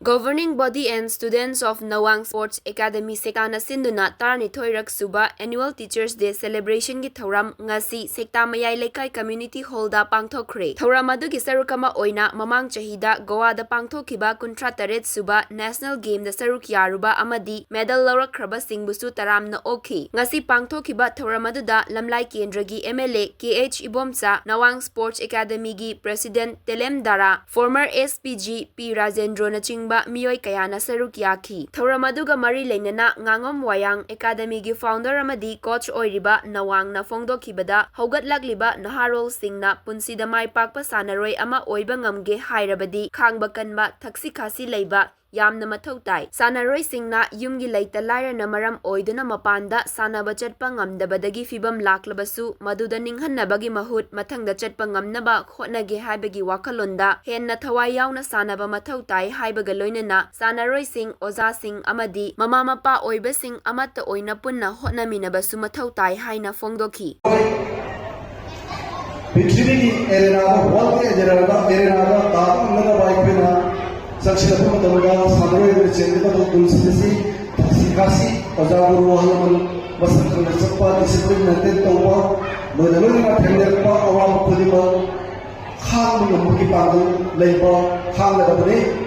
Governing Body and Students of Wang Sports Academy Sekta na Sinduna tarani thoirak suba Annual Teachers Day Celebration gi thoram ngasi Sekta mayai laikai Community Hall da Pangthokkhre. Thoram adugi sarukama oina mamang chahida Goa da pangthokhiba 38 suba National Game da saruk yaruba amadi medal lawrakraba singbusu taramna okhi. Ngasi pangthokhiba thoram aduda lamlai kendragi MLA KH Ibomcha Wang Sports Academy gi President Telem Dara, former SPG P Rajendro na miyoi kayana saruk yaki. Thoram aduga mari leinana ngangom Wang Academy gi founder amadi coach oiriba Wang na fongdokhibada haugatlagliba naharol singna punsida mai pakpa sanaroi ama oiba ngamge hairabadi khangba kanba thaksi khasi leiba yamna mathau tai. Sanaroi singna yumgi leita lairana maram oiduna mapanda sanaba chatpa ngamdabadagi fibam laklabasu maduda ninghannabagi mahut mathangda chatpa ngamnaba khotnage haibagi wakalonda henna thawai yauna sanaba mathau tai haibaga loinana sanaroi sing oza sing amadi mama mapa oiba sing amata oina punna hotnaminabasu mathau tai haina fongdokhi. Pithivigi erena world erena taamna baikena Sakshilapur Matamaga, Sandro, Chendra, Dulcisi, Taxicasi, Ozaru, Wahaman, Vasan Sapa, Discipline, Natin Towa, Modaluna, Tenderpa, Awam Pudima, Khan, Muki Pandu, Labor, Khan Labane,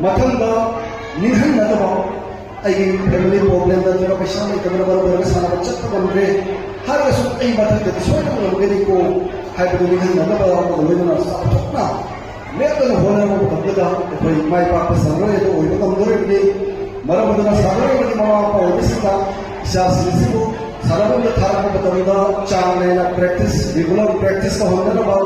Matanga, Nihan Natama, I give family problem that the Pashan, Kamara, Sana, Chapman, Harasu, a matter that is one of the medical hyperdivision, Nataba, the women of Sapna. Mereka honor berbeda, baik mai pak pesantren itu, itu kamdor ini, malah betul pesantren ini malah apa itu sih tak, sih salah pun terhadap betul cara mereka practice, regular practice kau honor apa,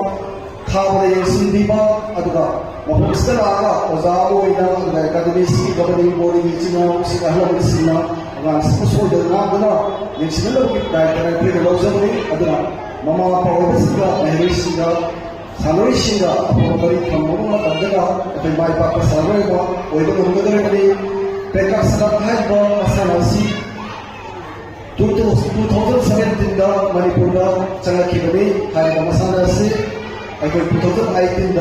kau yang sendiri apa, atau apa, maupun setelah apa, ozaru ini, akademisi, governing body ini cina, sekolah ini cina, orang semua benar, yang cina lagi daerah itu logistik ini, atau mama apa itu sih tak, harus Salary Shinga, Apollo Kamona, Adela, the my papa Salary, or the Mugari, Pekka Sanahaiba, Asanasi, 2017, Manipura, Chanakibani, Haimasanasi, I got 2018,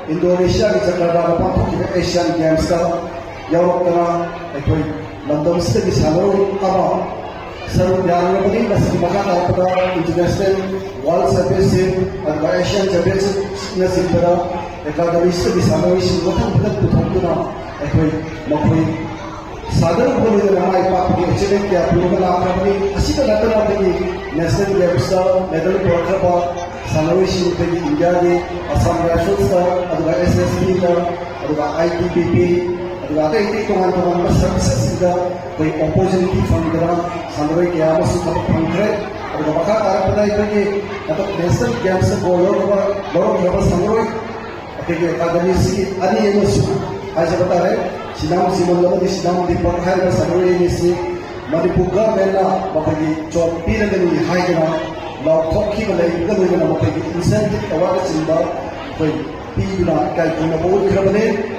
Indonesia, Jakarta, Pangthokkhre Asian Games, Europe, I got London City, Salary, Ama. Sarung yang lebih masih makan apa international world championship atau Asian championship nasi pada akademis itu bisa mengisi bukan betul na, makoi sadar boleh ramai pak pergi excellent ya belum nak pergi asyik nak pergi national games medal berapa sanawisi pergi India di Assam Rifles atau SSB atau ITBP atau ada itu teman-teman services juga baik opportunity fund dalam Sandro kaya masuk ke Pangthokkhre atau bakal arah pada itu atau national games lorong Sandro oke akademisi ada yang masuk aja betul sidang di sidang di Pangthokkhre Sandro ini sih Manipura mela bagi job pilih dari high kena law Tokhi balai juga dengan bagi insentif awal cinta baik pilih nak kalau punya boleh kerana